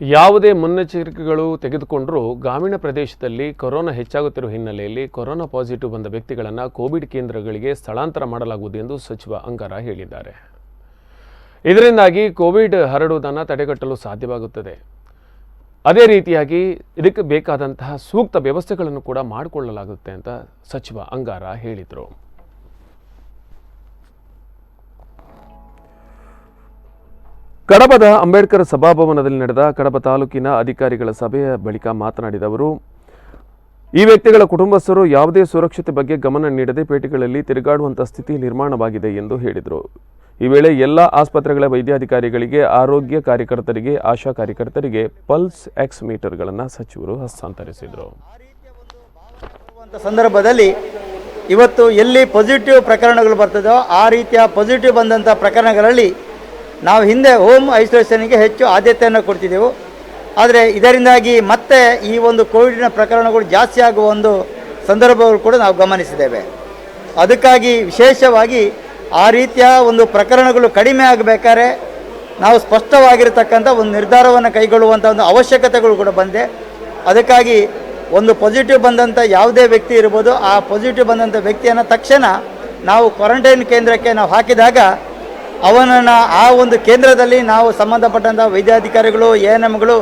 ಯಾವುದೇ ಮುನ್ನೆಚ್ಚರಿಕೆಗಳು ತೆಗೆದುಕೊಂಡರೂ ಗ್ರಾಮೀಣ ಪ್ರದೇಶದಲ್ಲಿ ಕೊರೋನಾ ಹೆಚ್ಚಾಗುತ್ತಿರುವ ಹಿನ್ನೆಲೆಯಲ್ಲಿ ಕೊರೋನಾ ಪಾಸಿಟಿವ್ ಬಂದ ವ್ಯಕ್ತಿಗಳನ್ನು ಕೋವಿಡ್ ಕೇಂದ್ರಗಳಿಗೆ ಸ್ಥಳಾಂತರ ಮಾಡಲಾಗುವುದು ಎಂದು ಸಚಿವ ಅಂಗಾರ ಹೇಳಿದ್ದಾರೆ. ಇದರಿಂದಾಗಿ ಕೋವಿಡ್ ಹರಡುವುದನ್ನು ತಡೆಗಟ್ಟಲು ಸಾಧ್ಯವಾಗುತ್ತದೆ. ಅದೇ ರೀತಿಯಾಗಿ ಇದಕ್ಕೆ ಬೇಕಾದಂತಹ ಸೂಕ್ತ ವ್ಯವಸ್ಥೆಗಳನ್ನು ಕೂಡ ಮಾಡಿಕೊಳ್ಳಲಾಗುತ್ತೆ ಅಂತ ಸಚಿವ ಅಂಗಾರ ಹೇಳಿದರು. ಕಡಬದ ಅಂಬೇಡ್ಕರ್ ಸಭಾಭವನದಲ್ಲಿ ನಡೆದ ಕಡಬ ತಾಲೂಕಿನ ಅಧಿಕಾರಿಗಳ ಸಭೆಯ ಬಳಿಕ ಮಾತನಾಡಿದ ಅವರು, ಈ ವ್ಯಕ್ತಿಗಳ ಕುಟುಂಬಸ್ಥರು ಯಾವುದೇ ಸುರಕ್ಷತೆ ಬಗ್ಗೆ ಗಮನ ನೀಡದೆ ಪೇಟೆಗಳಲ್ಲಿ ತಿರುಗಾಡುವಂತಹ ಸ್ಥಿತಿ ನಿರ್ಮಾಣವಾಗಿದೆ ಎಂದು ಹೇಳಿದರು. ಈ ವೇಳೆ ಎಲ್ಲ ಆಸ್ಪತ್ರೆಗಳ ವೈದ್ಯಾಧಿಕಾರಿಗಳಿಗೆ, ಆರೋಗ್ಯ ಕಾರ್ಯಕರ್ತರಿಗೆ, ಆಶಾ ಕಾರ್ಯಕರ್ತರಿಗೆ ಪಲ್ಸ್ ಎಕ್ಸ್ ಮೀಟರ್ಗಳನ್ನು ಸಚಿವರು ಹಸ್ತಾಂತರಿಸಿದರು. ಸಂದರ್ಭದಲ್ಲಿ ಇವತ್ತು ಎಲ್ಲಿ ಪಾಸಿಟಿವ್ ಪ್ರಕರಣಗಳು ಬರ್ತದೋ ಆ ರೀತಿಯ ಪಾಸಿಟಿವ್ ಬಂದಂಥ ಪ್ರಕರಣಗಳಲ್ಲಿ ನಾವು ಹಿಂದೆ ಹೋಮ್ ಐಸೋಲೇಷನ್ಗೆ ಹೆಚ್ಚು ಆದ್ಯತೆಯನ್ನು ಕೊಡ್ತಿದ್ದೆವು. ಆದರೆ ಇದರಿಂದಾಗಿ ಮತ್ತೆ ಈ ಒಂದು ಕೋವಿಡಿನ ಪ್ರಕರಣಗಳು ಜಾಸ್ತಿ ಆಗುವ ಒಂದು ಸಂದರ್ಭಗಳು ಕೂಡ ನಾವು ಗಮನಿಸಿದ್ದೇವೆ. ಅದಕ್ಕಾಗಿ ವಿಶೇಷವಾಗಿ ಆ ರೀತಿಯ ಒಂದು ಪ್ರಕರಣಗಳು ಕಡಿಮೆ ಆಗಬೇಕಾದ್ರೆ ನಾವು ಸ್ಪಷ್ಟವಾಗಿರತಕ್ಕಂಥ ಒಂದು ನಿರ್ಧಾರವನ್ನು ಕೈಗೊಳ್ಳುವಂಥ ಒಂದು ಅವಶ್ಯಕತೆಗಳು ಕೂಡ ಬಂದಿದೆ. ಅದಕ್ಕಾಗಿ ಒಂದು ಪಾಸಿಟಿವ್ ಬಂದಂಥ ಯಾವುದೇ ವ್ಯಕ್ತಿ ಇರ್ಬೋದು, ಆ ಪಾಸಿಟಿವ್ ಬಂದಂಥ ವ್ಯಕ್ತಿಯನ್ನು ತಕ್ಷಣ ನಾವು ಕ್ವಾರಂಟೈನ್ ಕೇಂದ್ರಕ್ಕೆ ನಾವು ಹಾಕಿದಾಗ ಅವನನ್ನು ಆ ಒಂದು ಕೇಂದ್ರದಲ್ಲಿ ನಾವು ಸಂಬಂಧಪಟ್ಟಂಥ ವೈದ್ಯಾಧಿಕಾರಿಗಳು, ANMಗಳು